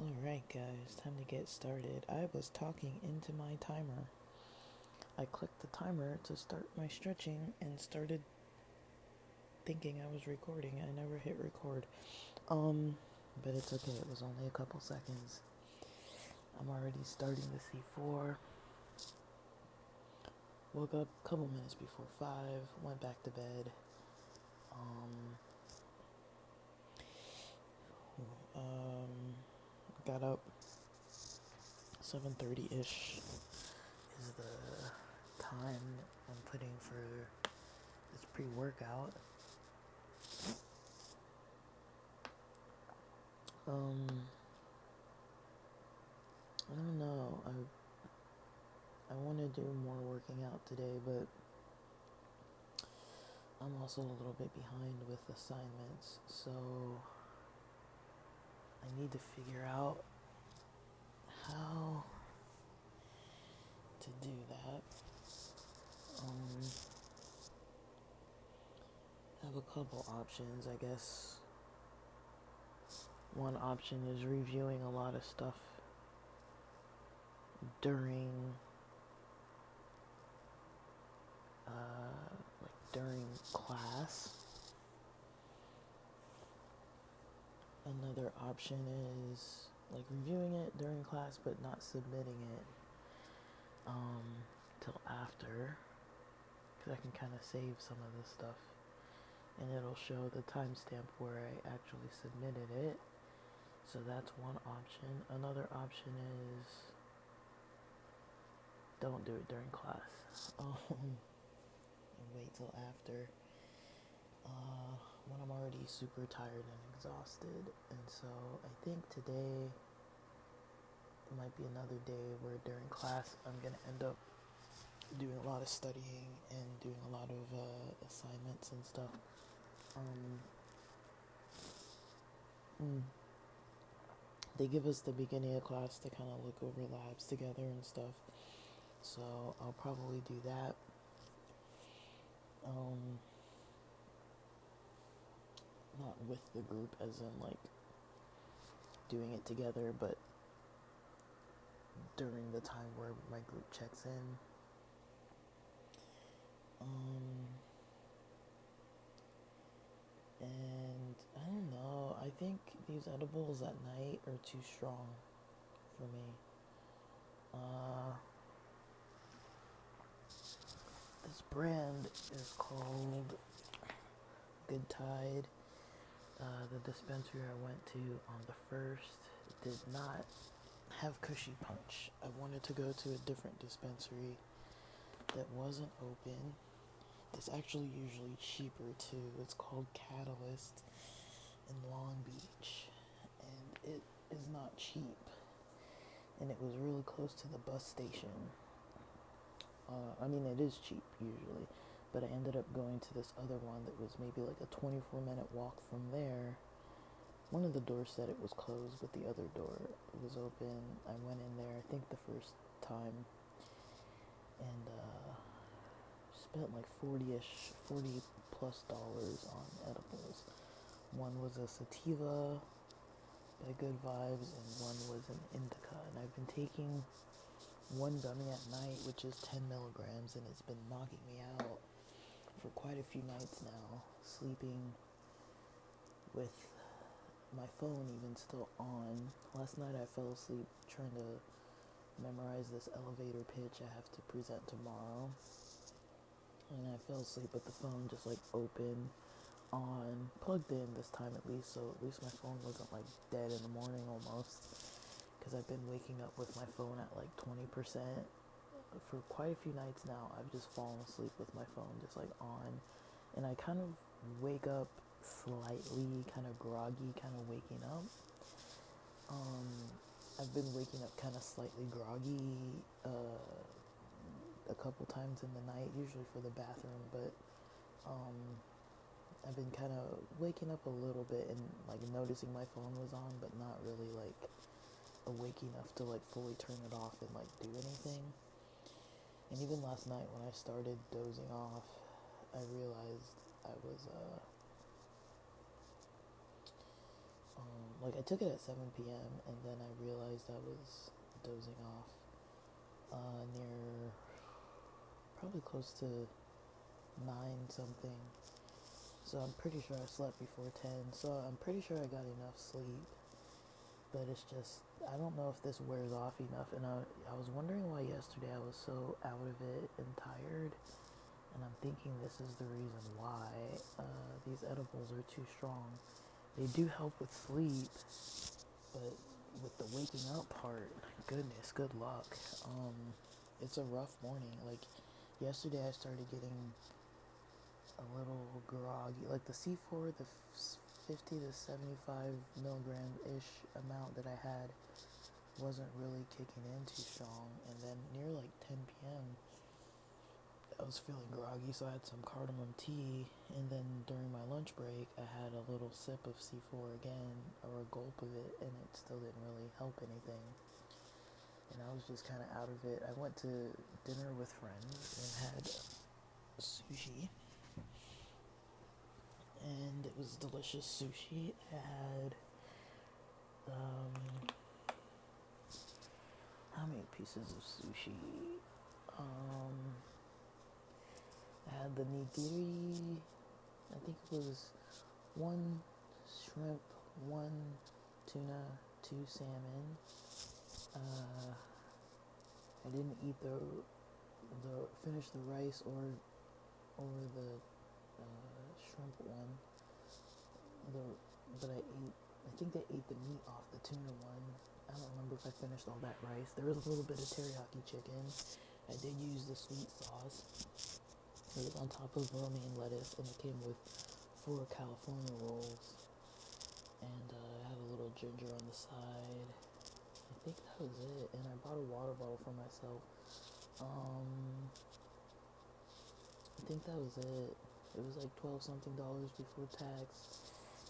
Alright guys, time to get started. I was talking into my timer. I clicked the timer to start my stretching and started thinking I was recording. I never hit record. But it's okay, it was only a couple seconds. I'm already starting to C4. Woke up a couple minutes before 5, went back to bed. Got up 7:30-ish is the time I'm putting for this pre-workout. I don't know. I want to do more working out today, but I'm also a little bit behind with assignments, so I need to figure out how to do that. I have a couple options, I guess. One option is reviewing a lot of stuff during class. Another option is reviewing it during class but not submitting it till after, because I can kind of save some of this stuff and it'll show the timestamp where I actually submitted it. So that's one option. Another option is don't do it during class and wait till after when I'm already super tired and exhausted. And so I think today might be another day where during class I'm gonna end up doing a lot of studying and doing a lot of assignments and stuff. They give us the beginning of class to kind of look over labs together and stuff, so I'll probably do that. Not with the group as in doing it together, but during the time where my group checks in. And I don't know, I think these edibles at night are too strong for me. This brand is called Good Tide. The dispensary I went to on the 1st did not have Cushy Punch. I wanted to go to a different dispensary that wasn't open. It's actually usually cheaper too. It's called Catalyst in Long Beach, and it is not cheap. And it was really close to the bus station. I mean, it is cheap usually, but I ended up going to this other one that was maybe like a 24-minute walk from there. One of the doors said it was closed, but the other door was open. I went in there, I think the first time, and spent like $40 plus on edibles. One was a sativa by Good Vibes, and one was an indica. And I've been taking one gummy at night, which is 10 milligrams, and it's been knocking me out for quite a few nights now, sleeping with my phone even still on. Last night I fell asleep trying to memorize this elevator pitch I have to present tomorrow, and I fell asleep with the phone just open, on, plugged in this time at least, so at least my phone wasn't dead in the morning almost, because I've been waking up with my phone at 20%. For quite a few nights now, I've just fallen asleep with my phone just on, and I kind of wake up slightly kind of groggy, kind of waking up. I've been waking up kind of slightly groggy a couple times in the night, usually for the bathroom, but I've been kind of waking up a little bit and noticing my phone was on, but not really awake enough to fully turn it off and do anything. And even last night when I started dozing off, I realized I was like I took it at 7 p.m. and then I realized I was dozing off near probably close to 9 something. So I'm pretty sure I slept before 10. So I'm pretty sure I got enough sleep. But it's just, I don't know if this wears off enough. And I was wondering why yesterday I was so out of it and tired. And I'm thinking this is the reason why these edibles are too strong. They do help with sleep, but with the waking up part, goodness, good luck. It's a rough morning. Like yesterday, I started getting a little groggy. Like the C4, the 50 to 75 milligram ish amount that I had wasn't really kicking in too strong. And then near like 10 p.m., I was feeling groggy, so I had some cardamom tea, and then during my lunch break, I had a little sip of C4 again, or a gulp of it, and it still didn't really help anything. And I was just kind of out of it. I went to dinner with friends and had sushi, and it was delicious sushi. I had, how many pieces of sushi? I had the nigiri. I think it was 1 shrimp, 1 tuna, 2 salmon. I didn't eat finish the rice or the shrimp one. But I think they ate the meat off the tuna one. I don't remember if I finished all that rice. There was a little bit of teriyaki chicken. I did use the sweet sauce. It was on top of romaine lettuce, and it came with 4 California rolls. And I had a little ginger on the side. I think that was it. And I bought a water bottle for myself. I think that was it. It was like $12 something before tax,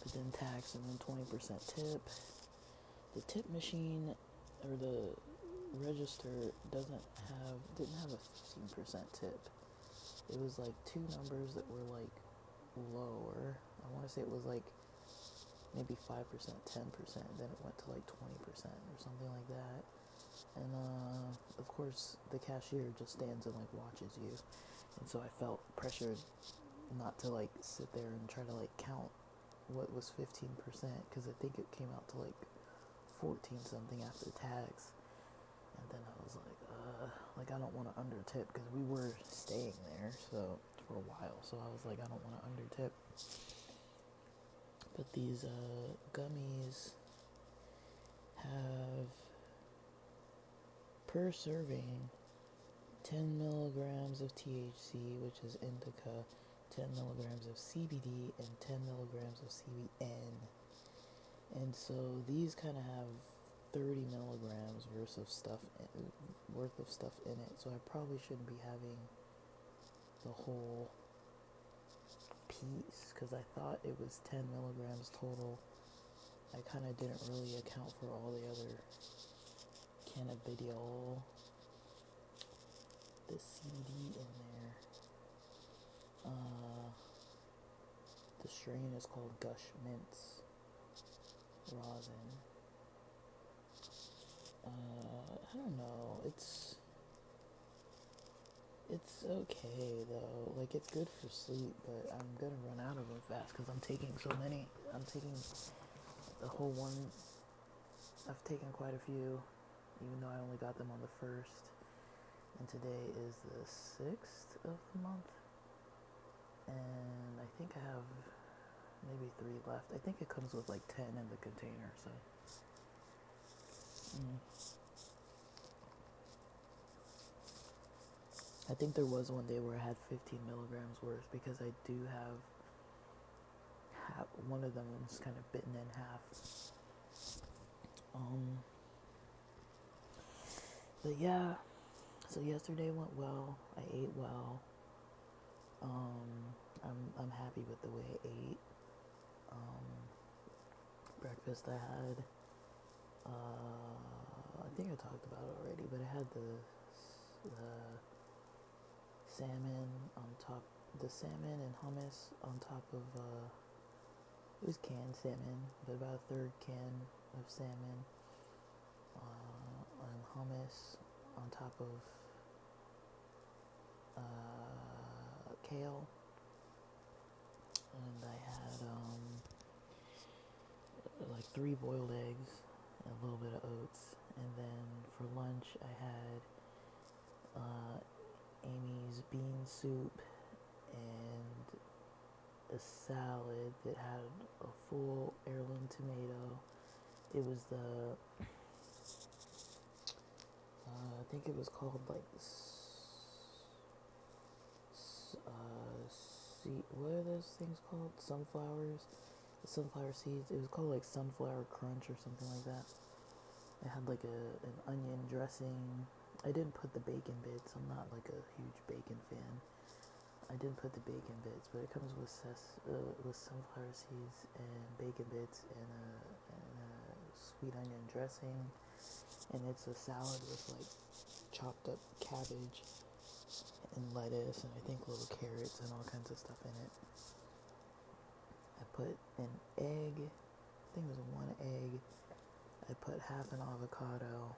but then tax and then 20% tip. The tip machine or the register didn't have a 15% tip. It was like 2 numbers that were like lower. I want to say it was like maybe 5%, 10%. Then it went to like 20% or something like that. And of course, the cashier just stands and like watches you. And so I felt pressured not to like sit there and try to like count what was 15%, because I think it came out to like 14 something after tax. And then I was like I don't want to under tip, because we were staying there for a while. So I was like, I don't want to under tip. But these gummies have, per serving, 10 milligrams of THC, which is indica, 10 milligrams of CBD, and 10 milligrams of CBN. And so these kind of have 30 milligrams worth of stuff in it. So I probably shouldn't be having the whole piece, because I thought it was 10 milligrams total. I kind of didn't really account for all the other cannabidiol, the CBD in there. The strain is called Gush Mints Rosin. I don't know. It's okay though. Like, it's good for sleep, but I'm gonna run out of them fast because I'm taking so many. I'm taking the whole one. I've taken quite a few, even though I only got them on the 1st. And today is the 6th of the month. And I think I have maybe 3 left. I think it comes with like 10 in the container, so. I think there was one day where I had 15 milligrams worth, because I do have one of them is kind of bitten in half. But yeah, so yesterday went well. I ate well. I'm happy with the way I ate. Breakfast I had, I think I talked about it already, but I had the salmon on top, the salmon and hummus on top of it was canned salmon, but about a third can of salmon, and hummus on top of kale, and I had like 3 boiled eggs and a little bit of oats, and then for lunch I had Amy's bean soup and a salad that had a full heirloom tomato. It was the I think it was called like what are those things called? Sunflowers? The sunflower seeds. It was called like sunflower crunch or something like that. It had like an onion dressing. I didn't put the bacon bits. I'm not like a huge bacon fan. I didn't put the bacon bits, but it comes with sunflower seeds and bacon bits and a sweet onion dressing. And it's a salad with like chopped up cabbage and lettuce and I think little carrots and all kinds of stuff in it. I put an egg, I think it was 1 egg. I put half an avocado.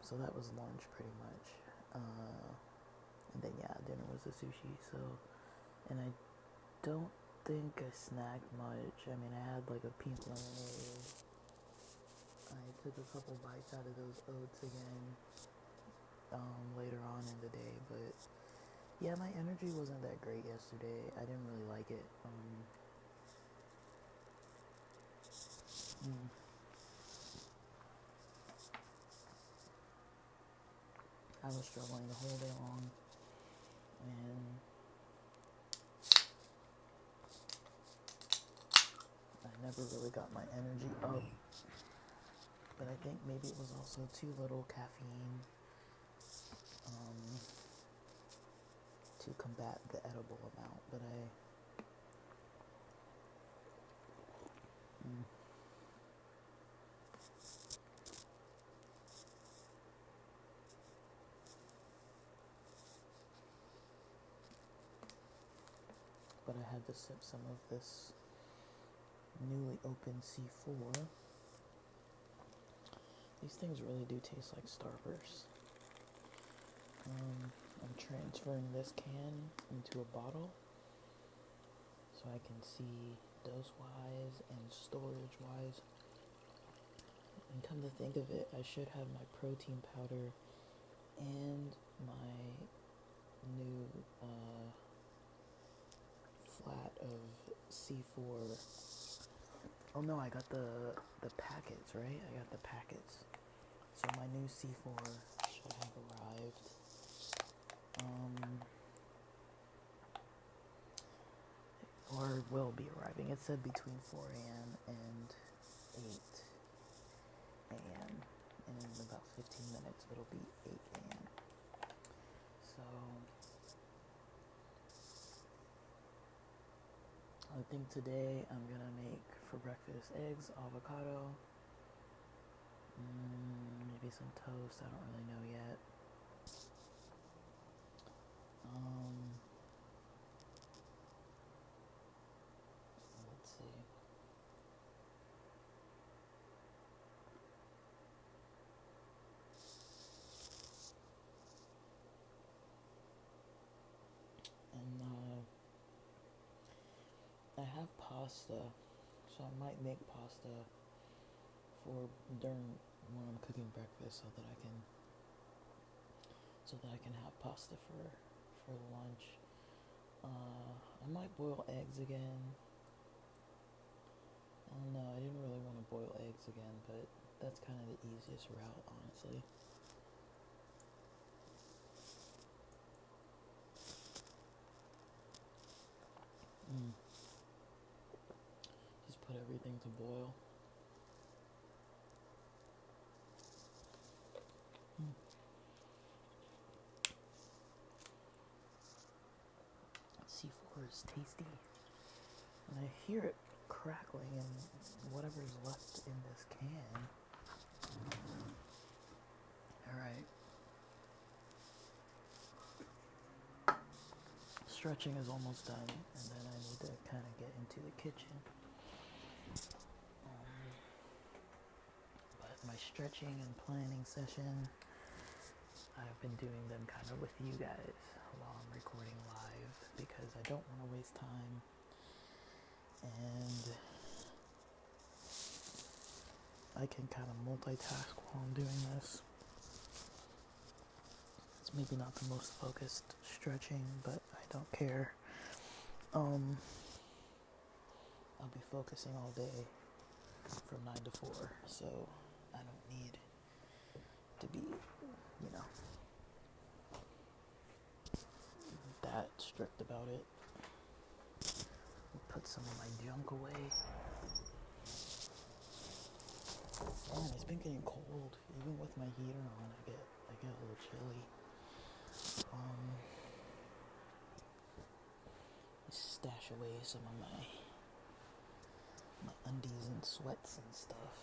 So that was lunch pretty much. And then yeah, dinner was the sushi. So, and I don't think I snacked much. I mean, I had like a pink lemonade. I took a couple bites out of those oats again later on in the day, but yeah, my energy wasn't that great yesterday. I didn't really like it. I was struggling the whole day long, and I never really got my energy up. But I think maybe it was also too little caffeine to combat the edible amount. But I had to sip some of this newly opened C4. These things really do taste like Starburst. I'm transferring this can into a bottle so I can see dose-wise and storage-wise. And come to think of it, I should have my protein powder and my new flat of C4. Oh no, I got the packets, right? I got the packets. So my new C4 should have arrived. Or will be arriving. It said between 4 a.m. and 8 a.m. And in about 15 minutes it'll be 8 a.m. So I think today I'm gonna make for breakfast eggs, avocado, maybe some toast. I don't really know yet. Let's see. And I have pasta, so I might make pasta for during when I'm cooking breakfast, so that I can have pasta for lunch. I might boil eggs again. I don't know, I didn't really want to boil eggs again, but that's kind of the easiest route, honestly. Just put everything to boil. C4 is tasty. And I hear it crackling in whatever's left in this can. Alright. Let's stretching is almost done, and then I need to kind of get into the kitchen. But my stretching and planning session, I've been doing them kind of with you guys while I'm recording live because I don't want to waste time, and I can kind of multitask while I'm doing this. It's maybe not the most focused stretching, but I don't care. I'll be focusing all day from 9 to 4, so I don't need to be, that strict about it. Put some of my junk away. Man, it's been getting cold. Even with my heater on, I get a little chilly. Stash away some of my undies and sweats and stuff.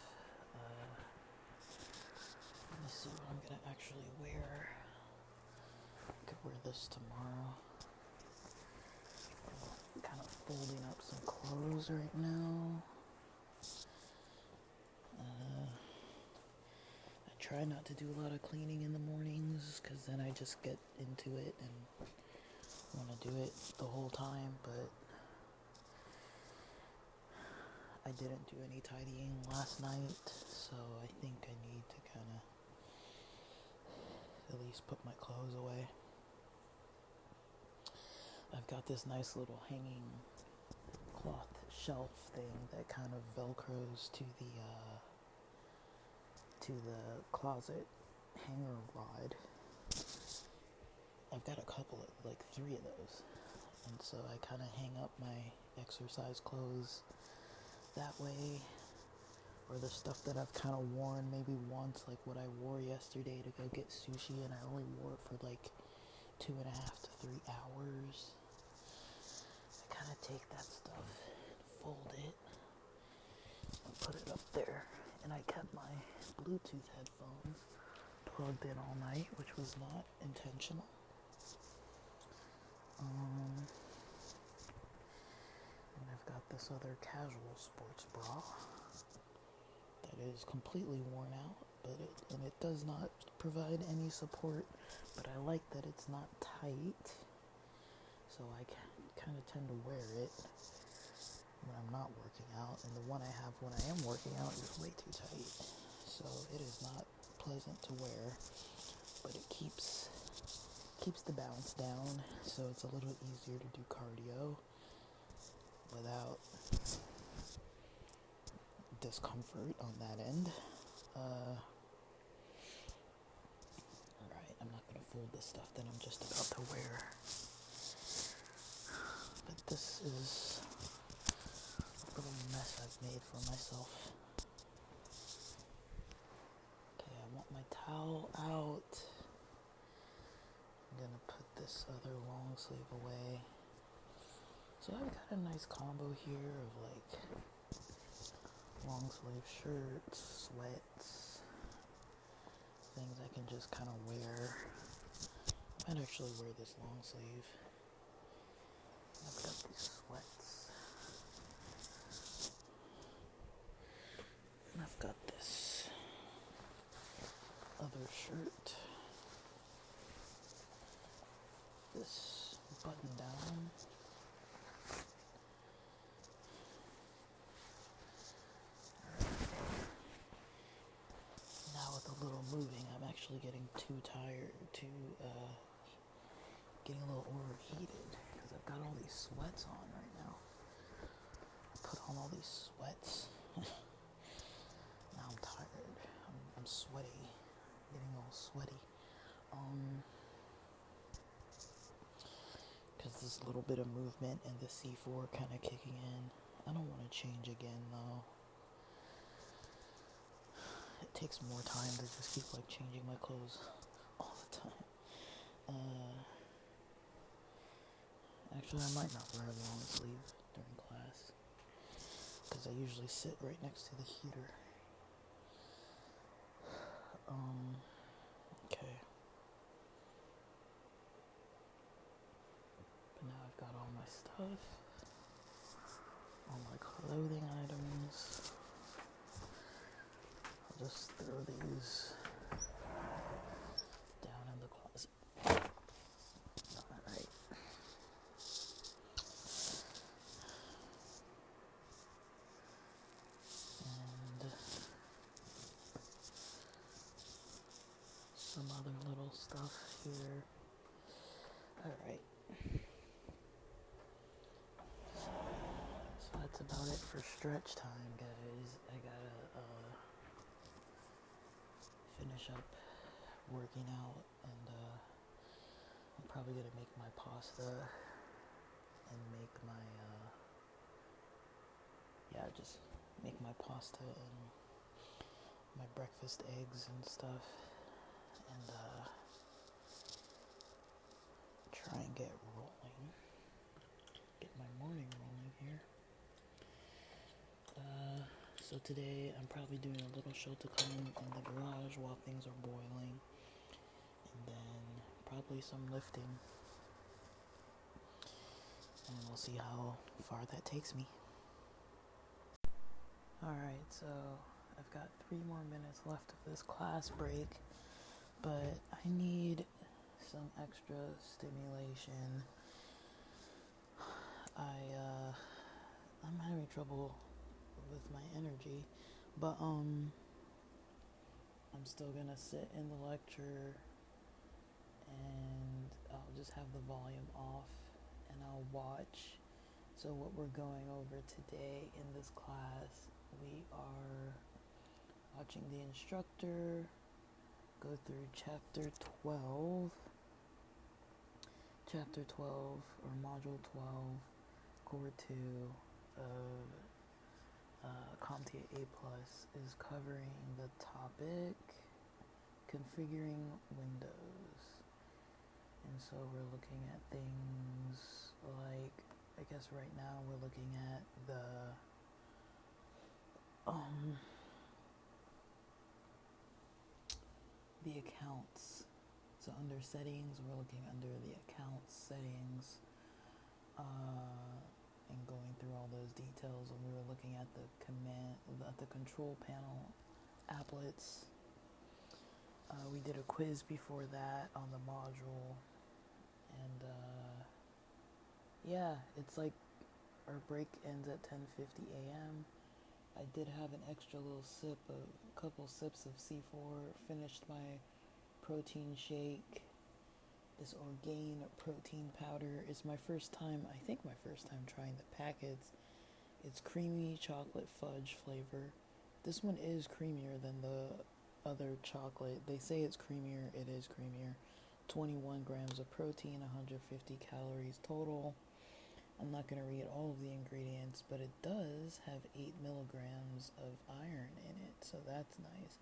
Let me see what I'm gonna actually wear. I could wear this tomorrow. I'm kind of folding up some clothes right now. I try not to do a lot of cleaning in the mornings because then I just get into it and want to do it the whole time, but I didn't do any tidying last night, so I think I need to kind of at least put my clothes away. I've got this nice little hanging cloth shelf thing that kind of velcros to the closet hanger rod. I've got a couple of, like 3 of those, and so I kind of hang up my exercise clothes that way, or the stuff that I've kind of worn maybe once, like what I wore yesterday to go get sushi, and I only wore it for like 2.5 to 3 hours. I kind of take that stuff and fold it and put it up there, and I kept my Bluetooth headphones plugged in all night, which was not intentional. And I've got this other casual sports bra that is completely worn out, and it does not provide any support, but I like that it's not tight, so I kind of tend to wear it when I'm not working out, and the one I have when I am working out is way too tight, so it is not pleasant to wear, but it keeps the balance down, so it's a little easier to do cardio without discomfort on that end. Alright, I'm not going to fold the stuff that I'm just about to wear, but this is a little mess I've made for myself. Okay, I want my towel out. I'm gonna put this other long sleeve away. So I've got a nice combo here of like long sleeve shirts, sweats, things I can just kind of wear. I might actually wear this long sleeve. I've got these sweats. And I've got this other shirt. This button down. Now with a little moving, I'm actually getting too tired to, getting a little overheated because I've got all these sweats on right now. Put on all these sweats. Now I'm tired. I'm sweaty. Getting all sweaty. Because this little bit of movement and the C4 kind of kicking in. I don't want to change again though. It takes more time to just keep like changing my clothes all the time. Actually, I might not wear a long sleeve during class because I usually sit right next to the heater. Okay. But now I've stuff. All my clothing items. I'll just throw these down in the closet. Alright. And some other little stuff here. Alright. So that's about it for stretch time, guys. I gotta finish up working out, and I'm probably gonna make my pasta and make my just make my pasta and my breakfast eggs and stuff, and try and get my morning rolling here. So today I'm probably doing a little shelter cleaning in the garage while things are boiling, and then probably some lifting, and we'll see how far that takes me. Alright, so I've got 3 more minutes left of this class break, but I need some extra stimulation. I'm having trouble with my energy, but I'm still gonna sit in the lecture, and I'll just have the volume off, and I'll watch. So what we're going over today in this class, we are watching the instructor go through chapter 12 or module 12, core 2 of CompTIA A+ is covering the topic configuring Windows. And so we're looking at things like, I guess right now we're looking at the accounts. So under settings, we're looking under the accounts settings, and going through all those details. And we were looking at the control panel applets. We did a quiz before that on the module, and it's like our break ends at 10:50 a.m. I did have an extra little couple sips of C4, finished my protein shake. This Orgain protein powder is my first time trying the packets. It's creamy chocolate fudge flavor. This one is creamier than the other chocolate. They say it's creamier, it is creamier. 21 grams of protein, 150 calories total. I'm not going to read all of the ingredients, but it does have 8 milligrams of iron in it, so that's nice.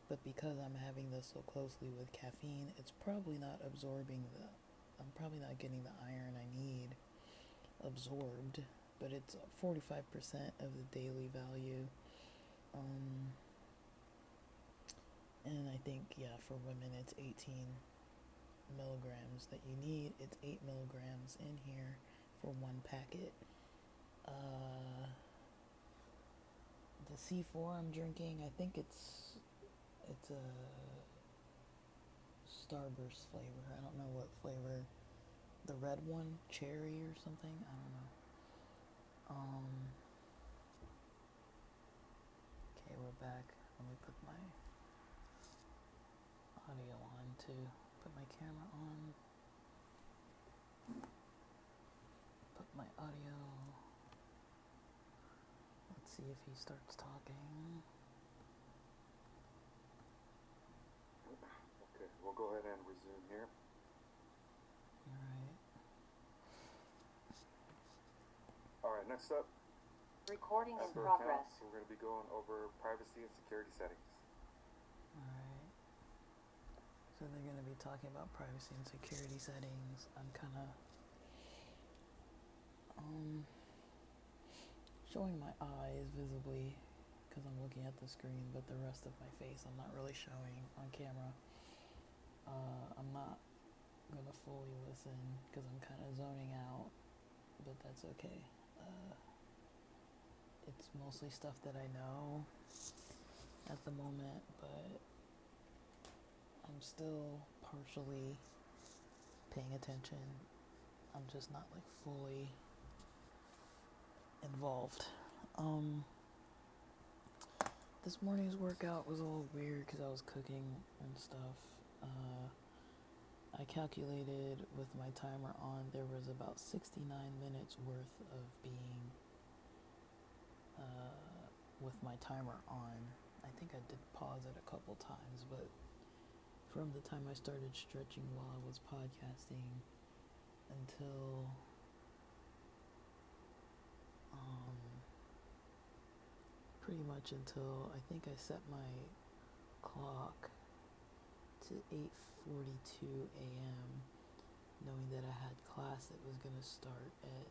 But because I'm having this so closely with caffeine, it's probably not I'm probably not getting the iron I need absorbed, but it's 45% of the daily value. And I think, for women it's 18 milligrams that you need. It's 8 milligrams in here for one packet. The C4 I'm drinking, I think it's a Starburst flavor. I don't know what flavor. The red one, cherry or something. I don't know. Okay, we're back. Let me put my audio on too. Put my camera on. Put my audio. Let's see if he starts talking. Okay, we'll go ahead and resume here. Alright, next up. Recording in Under progress. accounts, we're going to be going over privacy and security settings. Alright. So they're going to be talking about privacy and security settings. I'm kind of showing my eyes visibly because I'm looking at the screen, but the rest of my face I'm not really showing on camera. I'm not going to fully listen because I'm kind of zoning out but that's okay. It's mostly stuff that I know at the moment, but I'm still partially paying attention. I'm just not like fully involved. This morning's workout was a little weird because I was cooking and stuff. I calculated with my timer on, there was about 69 minutes worth of being with my timer on. I think I did pause it a couple times, but from the time I started stretching while I was podcasting until pretty much until I think I set my clock to 8:42 a.m. knowing that I had class that was going to start at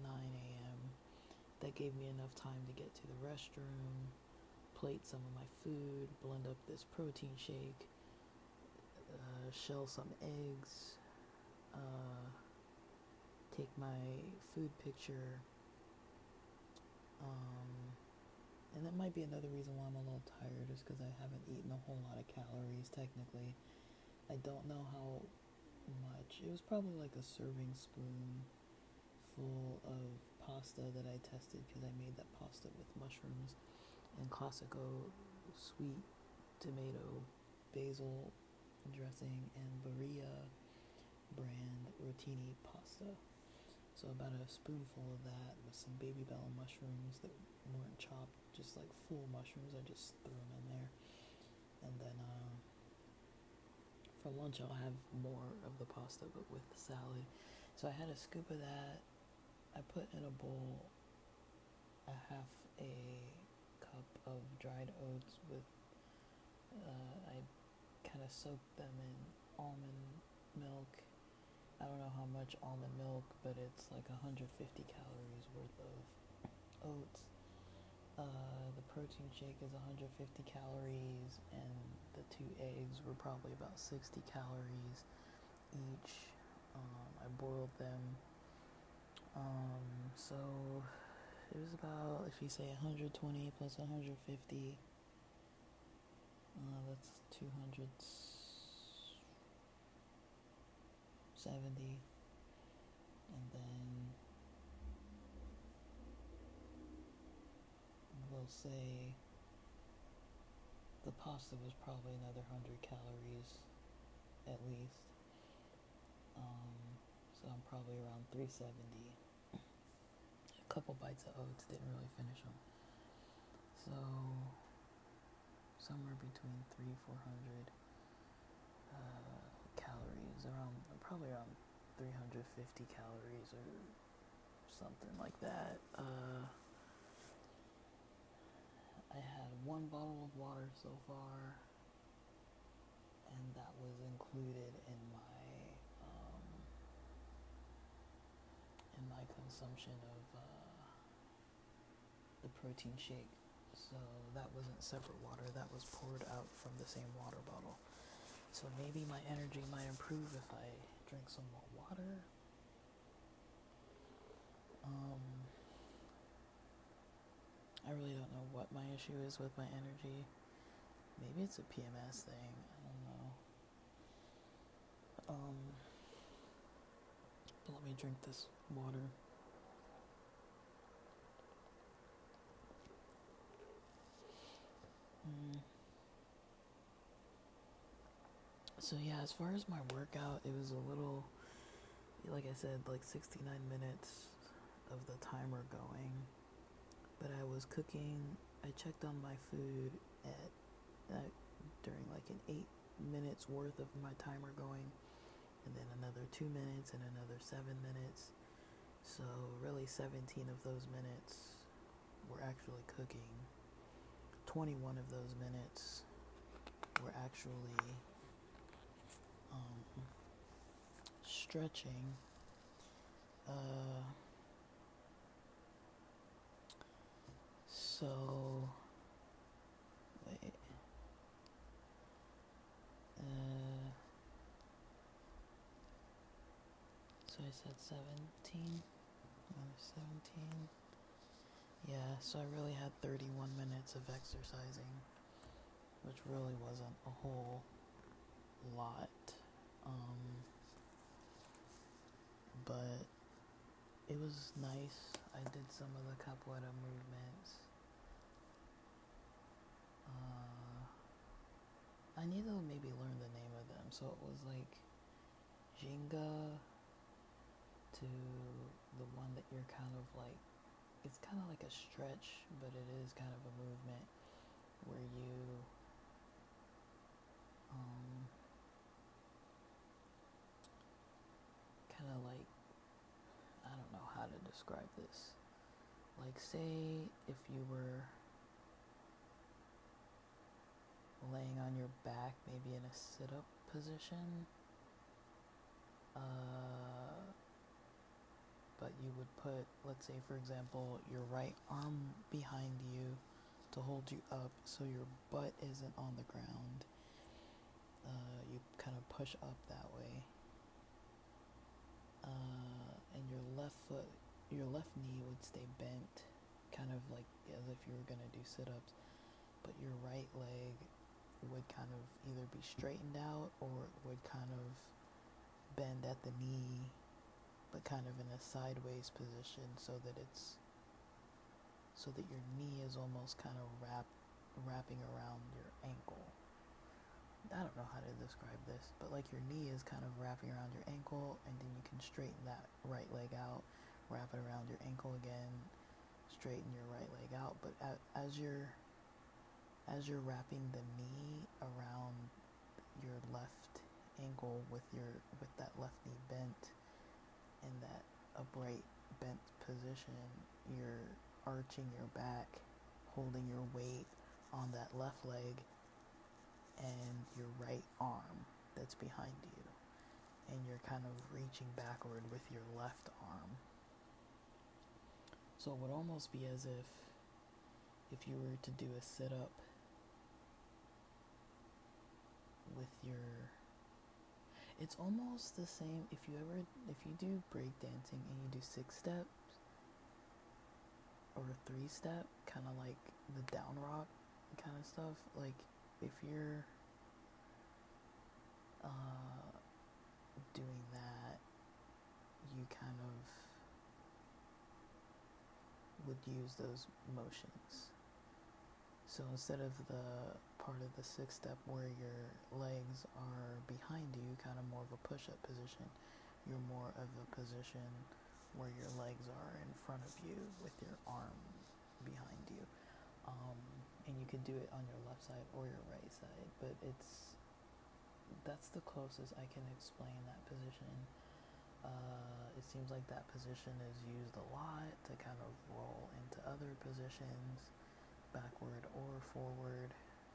9 a.m. That gave me enough time to get to the restroom, plate some of my food, blend up this protein shake, shell some eggs, take my food picture, and that might be another reason why I'm a little tired, is because I haven't eaten a whole lot of calories technically. I don't know how much. It was probably like a serving spoon full of pasta that I tested, because I made that pasta with mushrooms and classico sweet tomato basil dressing and Berea brand rotini pasta. So about a spoonful of that with some baby bell mushrooms that weren't chopped, just like full mushrooms. I just threw them in there. And then for lunch I'll have more of the pasta but with the salad. So I had a scoop of that. I put in a bowl a half a cup of dried oats with, I kind of soaked them in almond milk. I don't know how much almond milk, but it's like 150 calories worth of oats. The protein shake is 150 calories, and the 2 eggs were probably about 60 calories each. I boiled them. So it was about, if you say 120 plus 150, that's 270. And then we'll say the pasta was probably another 100 calories at least. So I'm probably around 370. A couple bites of oats, didn't really finish them. So somewhere between 300-400 calories, probably around 350 calories or something like that. I had 1 bottle of water so far, and that was included in my consumption of the protein shake. So that wasn't separate water, that was poured out from the same water bottle. So maybe my energy might improve if I drink some more water. I really don't know what my issue is with my energy. Maybe it's a PMS thing, I don't know. But let me drink this water. So yeah, as far as my workout, it was a little, like I said, like 69 minutes of the timer going. But I was cooking, I checked on my food during like an 8 minutes worth of my timer going, and then another 2 minutes and another 7 minutes. So really 17 of those minutes were actually cooking. 21 of those minutes were actually stretching. So wait. So I said 17. minus 17. Yeah, so I really had 31 minutes of exercising, which really wasn't a whole lot. But it was nice. I did some of the capoeira movements. I need to maybe learn the name of them. So it was like Ginga to the one that you're kind of like, it's kind of like a stretch, but it is kind of a movement where you kind of like, I don't know how to describe this. Like, say if you were laying on your back, maybe in a sit-up position, but you would put, let's say for example, your right arm behind you to hold you up so your butt isn't on the ground. You kind of push up that way. And your left knee would stay bent, kind of like as if you were going to do sit-ups, but your right leg would kind of either be straightened out or it would kind of bend at the knee, but kind of in a sideways position so that your knee is almost kind of wrapping around your ankle. I don't know how to describe this, but like your knee is kind of wrapping around your ankle, and then you can straighten that right leg out, wrap it around your ankle again, straighten your right leg out. But as you're wrapping the knee around your left ankle with that left knee bent in that upright bent position, you're arching your back, holding your weight on that left leg and your right arm that's behind you, and you're kind of reaching backward with your left arm. So it would almost be as if you were to do a sit-up with your, it's almost the same if you do breakdancing and you do 6 steps or 3-step, kind of like the down rock kind of stuff. Like if you're doing that, you kind of would use those motions. So instead of the part of the 6-step where your legs are behind you, kind of more of a push-up position, you're more of a position where your legs are in front of you with your arm behind you. And you could do it on your left side or your right side, but that's the closest I can explain that position. It seems like that position is used a lot to kind of roll into other positions, backward or forward,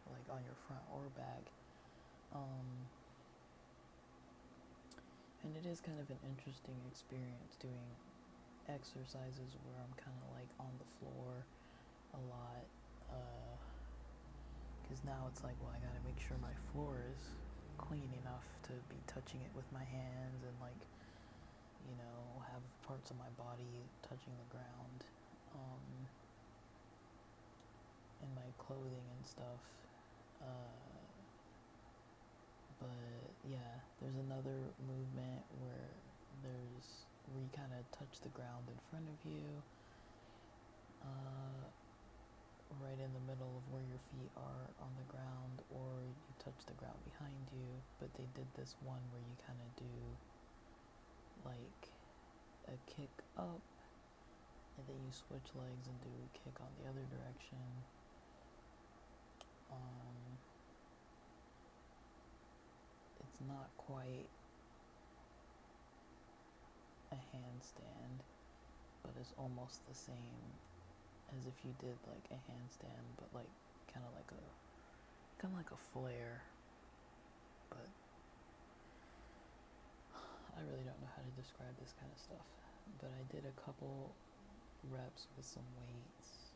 like on your front or back. And it is kind of an interesting experience doing exercises where I'm kind of like on the floor a lot, because now it's like, well, I gotta make sure my floor is clean enough to be touching it with my hands and like, you know, have parts of my body touching the ground, and my clothing and stuff. But yeah, there's another movement where you kind of touch the ground in front of you, right in the middle of where your feet are on the ground, or you touch the ground behind you. But they did this one where you kind of do like a kick up, and then you switch legs and do a kick on the other direction. It's not quite a handstand, but it's almost the same as if you did like a handstand, but like kind of like a flare. But I really don't know how to describe this kind of stuff. But I did a couple reps with some weights,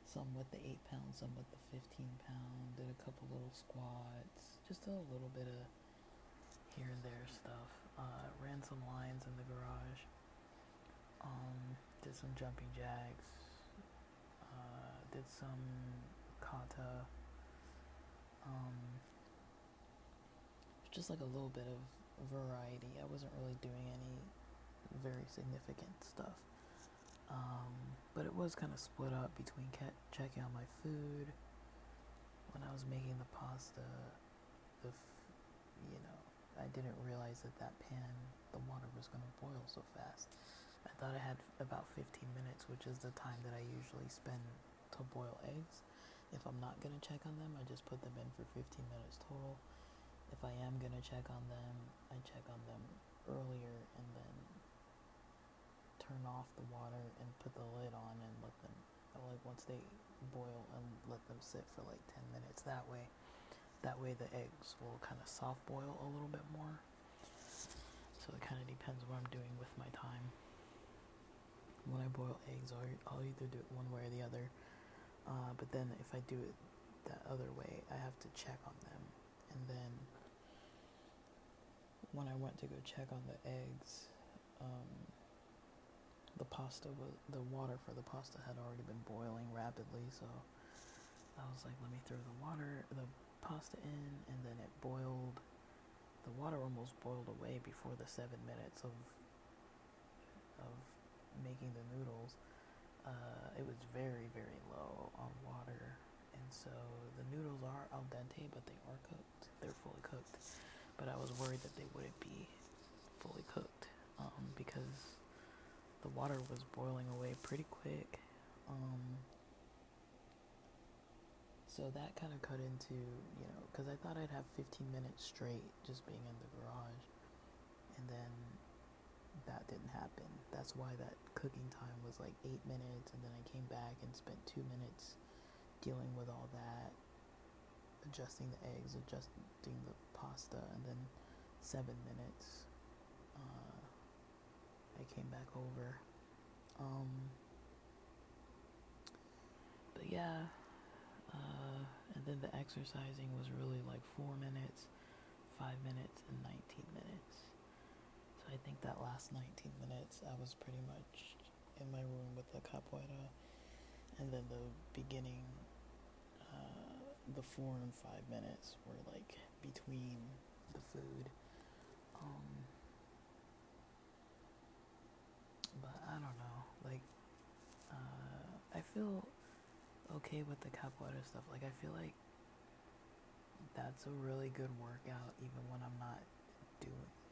some with the 8 pound, some with the 15 pound, did a couple little squats, just a little bit of here and there stuff. Ran some lines in the garage. Did some jumping jacks. Did some kata. Just like a little bit of variety. I wasn't really doing any very significant stuff. But it was kind of split up between checking on my food. When I was making the pasta, I didn't realize that pan, the water was going to boil so fast. I thought I had about 15 minutes, which is the time that I usually spend to boil eggs. If I'm not going to check on them, I just put them in for 15 minutes total. If I am going to check on them, I check on them earlier and then turn off the water and put the lid on and let them, once they boil, and let them sit for like 10 minutes. That way the eggs will kind of soft boil a little bit more. So it kind of depends what I'm doing with my time. When I boil eggs, I'll either do it one way or the other. But then if I do it that other way, I have to check on them. And then when I went to go check on the eggs, the water for the pasta had already been boiling rapidly, so I was like, let me throw the pasta in, and then it boiled. The water almost boiled away before the 7 minutes of making the noodles. It was very, very low on water, and so the noodles are al dente, but they are cooked. They're fully cooked, but I was worried that they wouldn't be fully cooked, because the water was boiling away pretty quick. So that kind of cut into, because I thought I'd have 15 minutes straight just being in the garage, and then that didn't happen. That's why that cooking time was like 8 minutes, and then I came back and spent 2 minutes dealing with all that, adjusting the eggs, adjusting the pasta, and then 7 minutes I came back over. But yeah, and then the exercising was really like 4 minutes, 5 minutes, and 19 minutes. So I think that last 19 minutes I was pretty much in my room with the capoeira, and then the beginning, the 4 and 5 minutes were like between the food. But I don't know, I feel okay with the capoeira stuff. Like, I feel like that's a really good workout, even when I'm not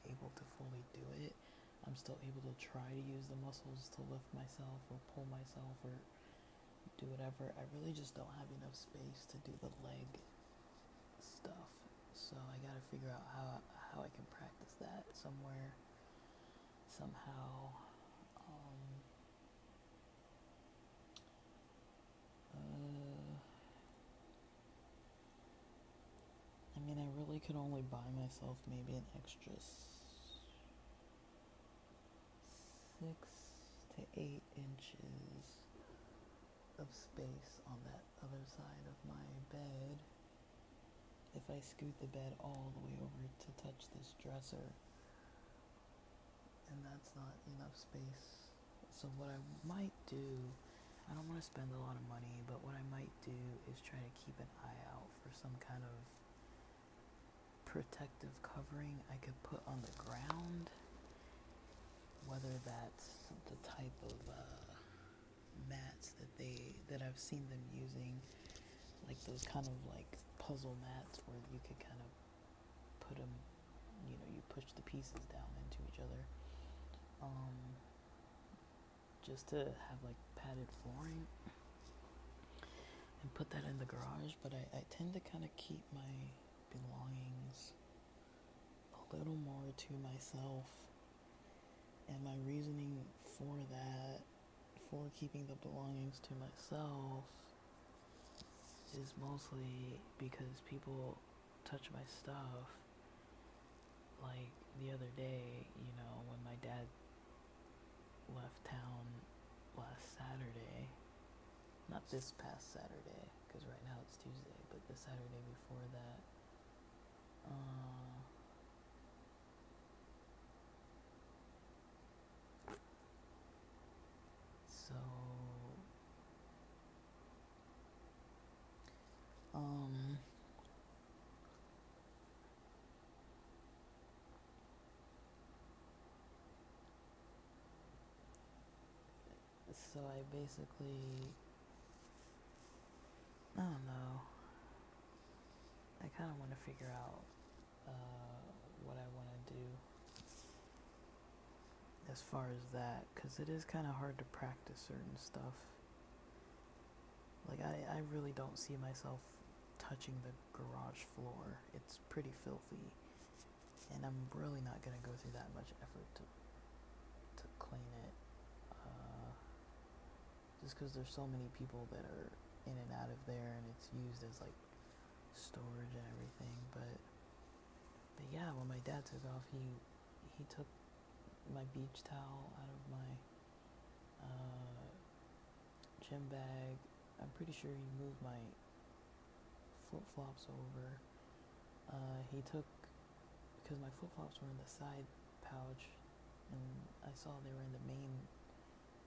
able to fully do it. I'm still able to try to use the muscles to lift myself or pull myself or do whatever. I really just don't have enough space to do the leg stuff. So I gotta figure out how I can practice that somewhere, somehow. I really could only buy myself maybe an extra 6 to 8 inches of space on that other side of my bed if I scoot the bed all the way over to touch this dresser, and that's not enough space. So what I might do, I don't want to spend a lot of money, but what I might do is try to keep an eye out for some kind of protective covering I could put on the ground, whether that's the type of mats that I've seen them using, like those kind of like puzzle mats where you could kind of put them, you push the pieces down into each other, just to have like padded flooring and put that in the garage. But I tend to kind of keep my belongings a little more to myself, and my reasoning for that, for keeping the belongings to myself, is mostly because people touch my stuff. Like the other day, when my dad left town last Saturday, not this past Saturday, because right now it's Tuesday, but the Saturday before that, So I basically, I don't know. I kind of want to figure out what I want to do as far as that, because it is kind of hard to practice certain stuff. Like, I really don't see myself touching the garage floor. It's pretty filthy, and I'm really not going to go through that much effort to clean it. Just because there's so many people that are in and out of there, and it's used as like storage and everything. But yeah, when my dad took off, he took my beach towel out of my gym bag. I'm pretty sure he moved my flip-flops over. He took, because my flip-flops were in the side pouch, and I saw they were in the main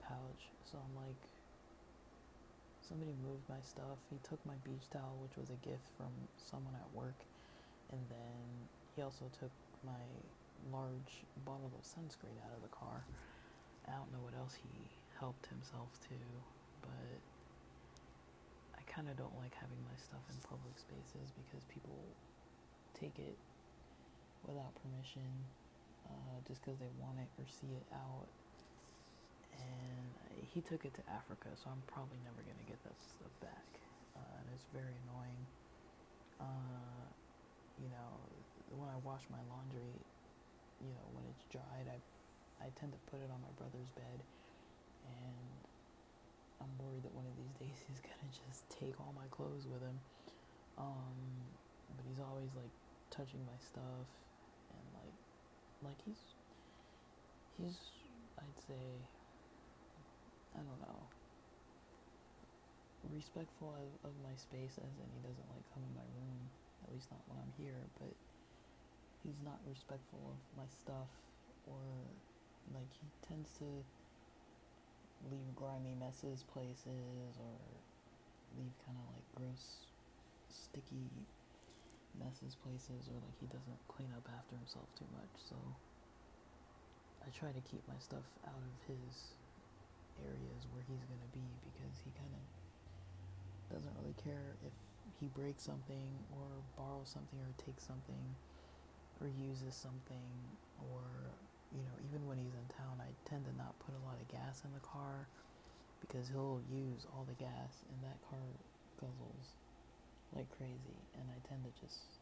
pouch, so I'm like, somebody moved my stuff. He took my beach towel, which was a gift from someone at work, and then he also took my large bottle of sunscreen out of the car. I don't know what else he helped himself to, but I kind of don't like having my stuff in public spaces because people take it without permission, just because they want it or see it out. And he took it to Africa, so I'm probably never going to get that stuff back. And it's very annoying. When I wash my laundry, when it's dried, I tend to put it on my brother's bed, and I'm worried that one of these days he's gonna just take all my clothes with him. But he's always like touching my stuff, and like he's I'd say, I don't know, respectful of my space, as in he doesn't like come in my room, at least not when I'm here, but he's not respectful of my stuff, or like he tends to leave grimy messes places, or leave kind of like gross sticky messes places, or like he doesn't clean up after himself too much. So I try to keep my stuff out of his areas where he's going to be, because he kind of doesn't really care if he breaks something or borrows something or takes something or uses something, or even when he's in town, I tend to not put a lot of gas in the car, because he'll use all the gas and that car guzzles like crazy, and I tend to just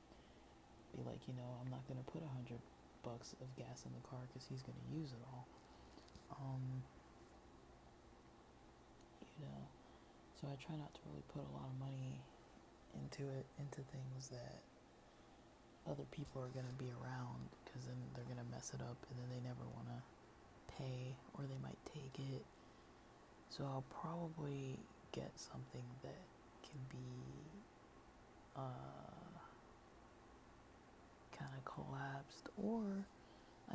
be like, I'm not going to put $100 of gas in the car because he's going to use it all. So I try not to really put a lot of money into things that other people are going to be around, because then they're going to mess it up, and then they never want to pay, or they might take it. So I'll probably get something that can be kind of collapsed, or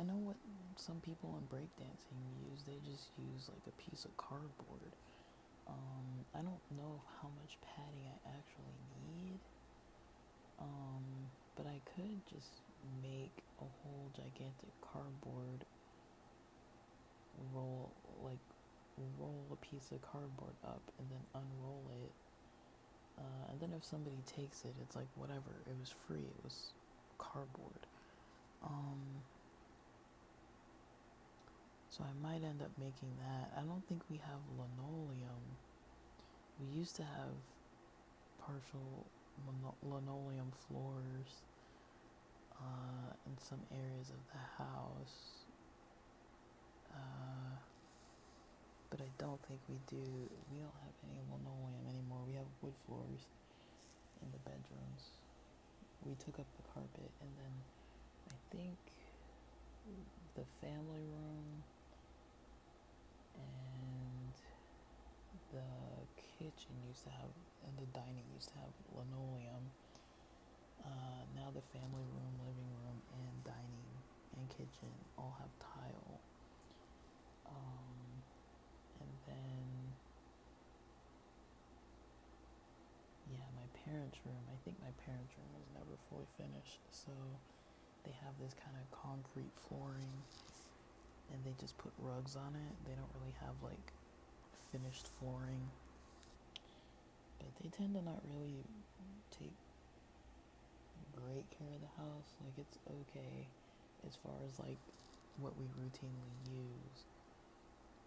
I know what some people in breakdancing use. They just use like a piece of cardboard. I don't know how much padding I actually need, but I could just make a whole gigantic cardboard roll a piece of cardboard up and then unroll it, and then if somebody takes it, it's like whatever, it was free, it was cardboard. So I might end up making that. I don't think we have linoleum. We used to have partial linoleum floors in some areas of the house, but I don't think we do. We don't have any linoleum anymore. We have wood floors in the bedrooms. We took up the carpet, and then I think the family room and the kitchen used to have, and the dining used to have linoleum. Now the family room, living room, and dining and kitchen all have tile. And then, yeah, my parents' room, I think my parents' room was never fully finished, so they have this kind of concrete flooring, and they just put rugs on it. They don't really have like finished flooring, but they tend to not really take great care of the house. Like, it's okay as far as like what we routinely use,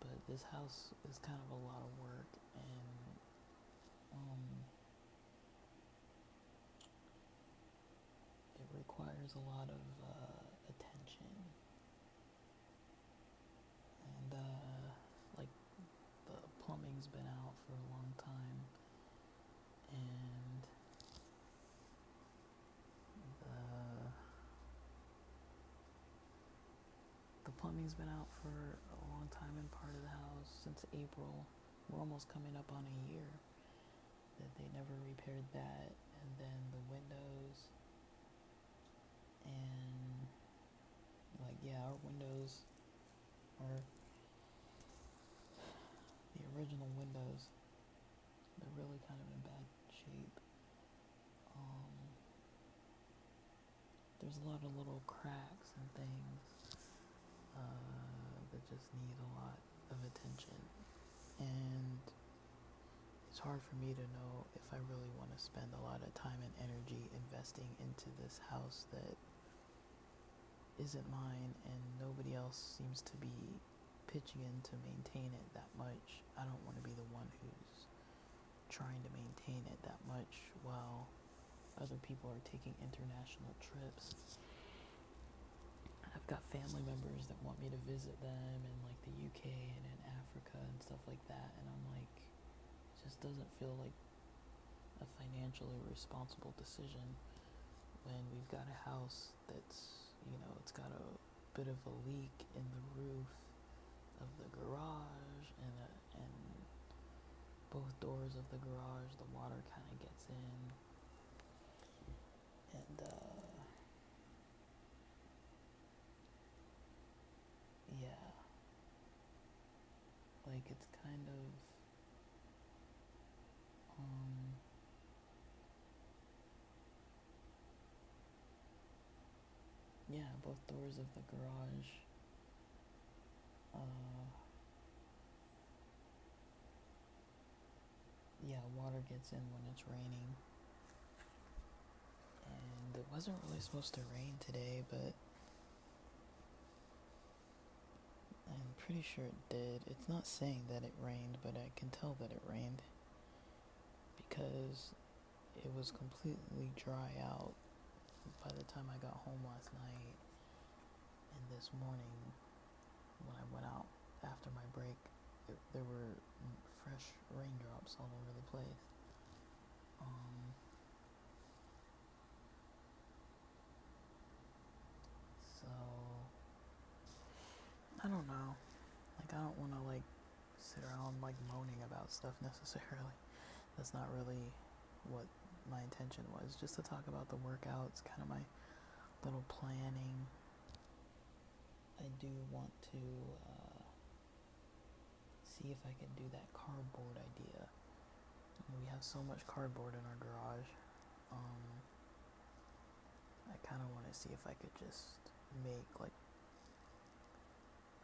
but this house is kind of a lot of work, and it requires a lot of attention, and like the plumbing's been out for a long time, and the plumbing's been out for a long time in part of the house since April. We're almost coming up on a year that they never repaired that, and then the windows, and like, yeah, our windows are the original windows. They're really kind of in bad shape. There's a lot of little cracks and things that just need a lot of attention, and it's hard for me to know if I really want to spend a lot of time and energy investing into this house that isn't mine, and nobody else seems to be pitching in to maintain it that much. I don't want to be the one who's trying to maintain it that much while other people are taking international trips. I've got family members that want me to visit them in like the UK and in Africa and stuff like that, and I'm like, it just doesn't feel like a financially responsible decision when we've got a house that's, it's got a bit of a leak in the roof of the garage, and both doors of the garage, the water kind of gets in, and yeah, like, it's kind of yeah, both doors of the garage yeah, water gets in when it's raining, and it wasn't really supposed to rain today, but I'm pretty sure it did. It's not saying that it rained, but I can tell that it rained because it was completely dry out by the time I got home last night, and this morning when I went out after my break, there were fresh raindrops all over the place. So I don't know. Like, I don't want to like sit around like moaning about stuff necessarily. That's not really what my intention was. Just to talk about the workouts, kind of my little planning. I do want to see if I can do that cardboard idea. We have so much cardboard in our garage. I kind of want to see if I could just make like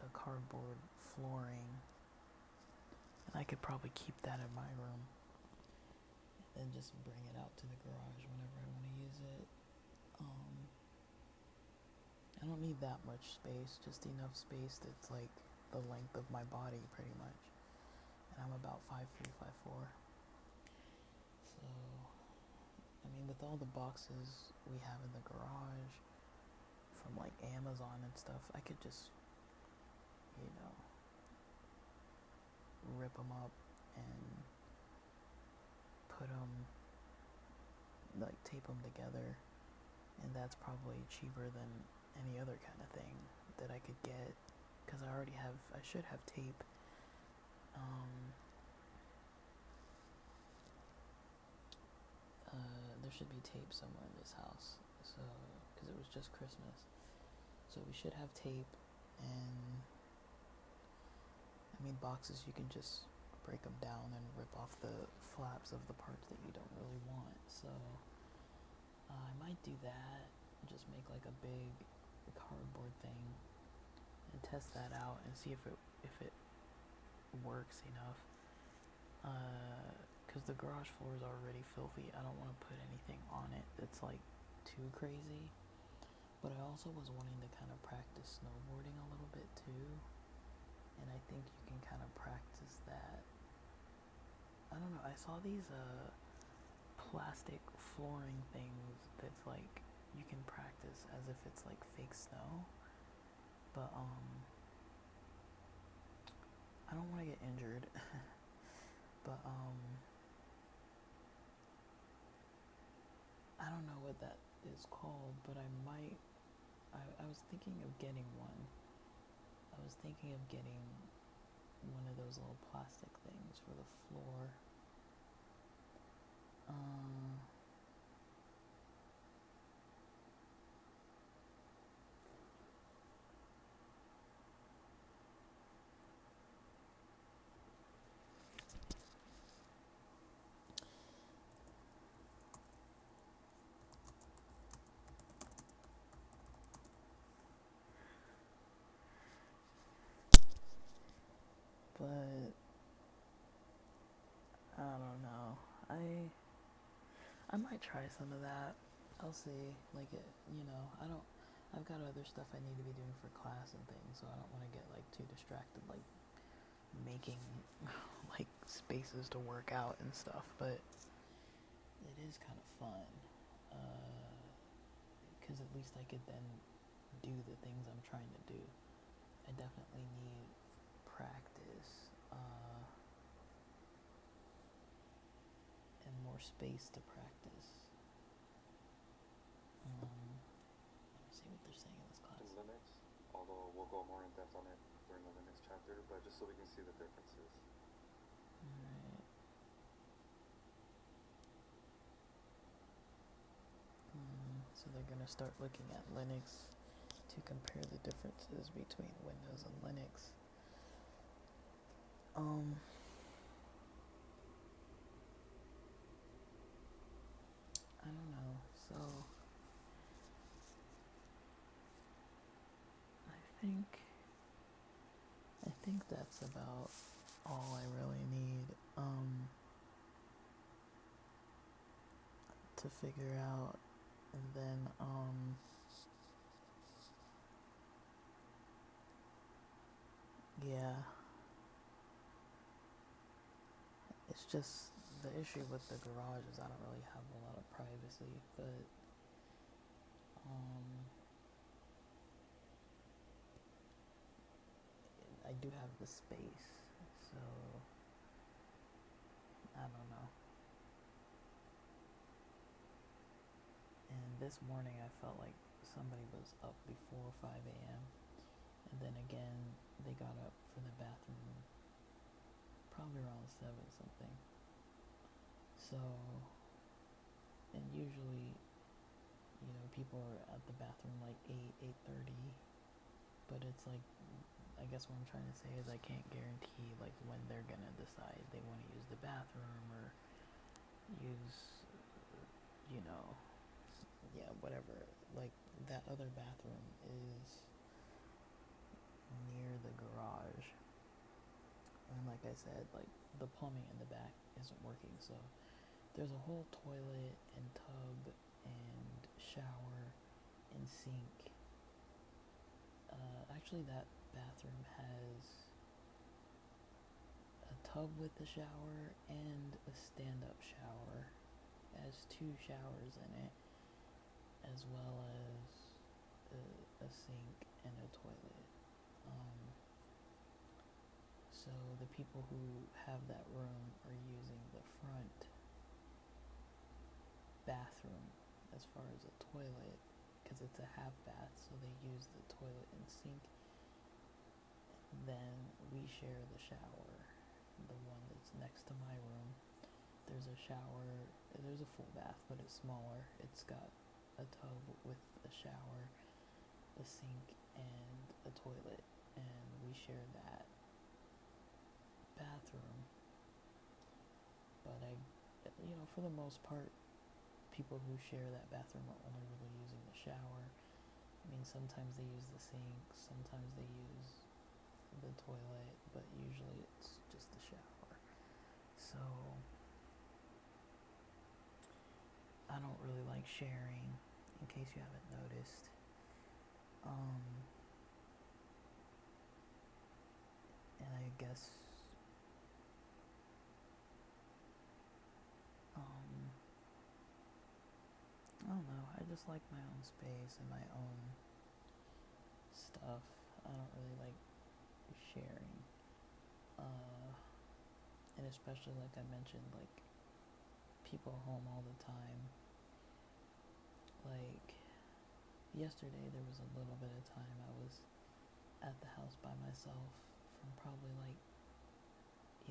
a cardboard flooring, and I could probably keep that in my room and just bring it out to the garage whenever I want to use it. I don't need that much space, just enough space that's like the length of my body pretty much, and I'm about 5'3", 5'4". So, I mean, with all the boxes we have in the garage from like Amazon and stuff, I could just, rip them up and put them, like, tape them together, and that's probably cheaper than any other kind of thing that I could get, because I should have tape. There should be tape somewhere in this house, so, because it was just Christmas, so we should have tape. And I mean, boxes, you can just break them down and rip off the flaps of the parts that you don't really want, so I might do that, just make like a big cardboard thing and test that out and see if it works enough. because the garage floor is already filthy. I don't want to put anything on it that's like too crazy. But I also was wanting to kind of practice snowboarding a little bit too. And I think you can kind of practice that. I don't know. I saw these plastic flooring things that's like you can practice as if it's like fake snow. But I don't want to get injured. But I don't know what that is called, but I might. I was thinking of getting one. I was thinking of getting one of those little plastic things for the floor. But I don't know. I might try some of that. I'll see. Like it, I don't. I've got other stuff I need to be doing for class and things, so I don't want to get like too distracted, like making like spaces to work out and stuff. But it is kind of fun, because at least I could then do the things I'm trying to do. I definitely need practice. And more space to practice. Let me see what they're saying in this class. In Linux, although we'll go more in depth on it during the Linux chapter, but just so we can see the differences. Alright. So they're going to start looking at Linux to compare the differences between Windows and Linux. I don't know. So I think that's about all I really need to figure out, and then yeah, it's just the issue with the garage is I don't really have a lot of privacy, but I do have the space, so I don't know. And this morning I felt like somebody was up before 5 a.m. And then again, they got up for the bathroom probably around 7 something. So, and usually, people are at the bathroom like 8, 8:30. But it's like, I guess what I'm trying to say is I can't guarantee like when they're gonna decide they want to use the bathroom or use, whatever. Like that other bathroom is near the garage, and like I said, like the plumbing in the back isn't working, so there's a whole toilet and tub and shower and sink. Actually, that bathroom has a tub with a shower and a stand-up shower. It has 2 showers in it, as well as a sink and a toilet. So the people who have that room are using the front bathroom as far as a toilet, because it's a half bath, so they use the toilet and sink. Then we share the shower, the one that's next to my room. There's a shower, there's a full bath, but it's smaller. It's got a tub with a shower, a sink, and a toilet, and we share that bathroom. But for the most part, people who share that bathroom are only really using the shower. I mean, sometimes they use the sink, sometimes they use the toilet, but usually it's just the shower. So So I don't really like sharing, in case you haven't noticed. And I guess I don't know. I just like my own space and my own stuff. I don't really like sharing. And especially, like I mentioned, like people home all the time. Like yesterday, there was a little bit of time I was at the house by myself from probably like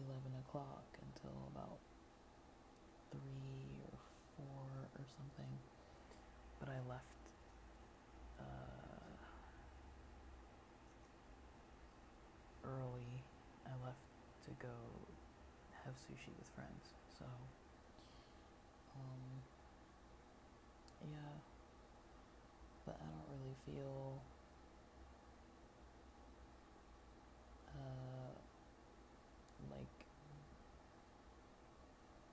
11 o'clock until about 3 or 4 or something. But I left early. I left to go have sushi with friends. So, yeah. But I don't really feel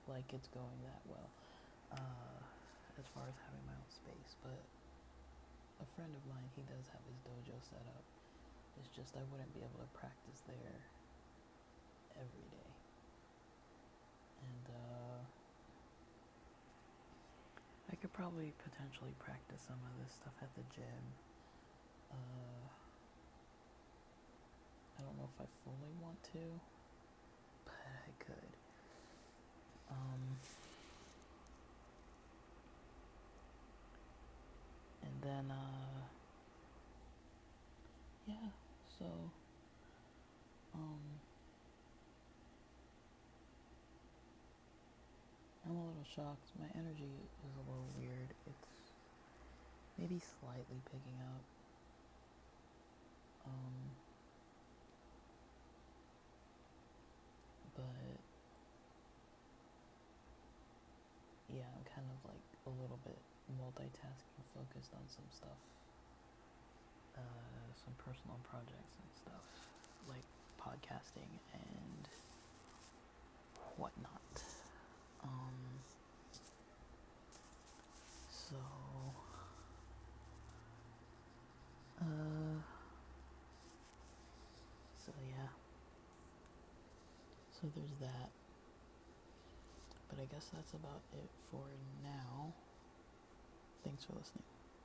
like it's going that well. As far as having my own space, but a friend of mine, he does have his dojo set up. It's just I wouldn't be able to practice there every day. And I could probably potentially practice some of this stuff at the gym. I don't know if I fully want to, but I could. And then, yeah, so, I'm a little shocked. My energy is a little weird. It's maybe slightly picking up. But yeah, I'm kind of like a little bit multitasking, focused on some stuff, some personal projects and stuff, like podcasting and whatnot. So, so yeah. So there's that. But I guess that's about it for now. Thanks for listening.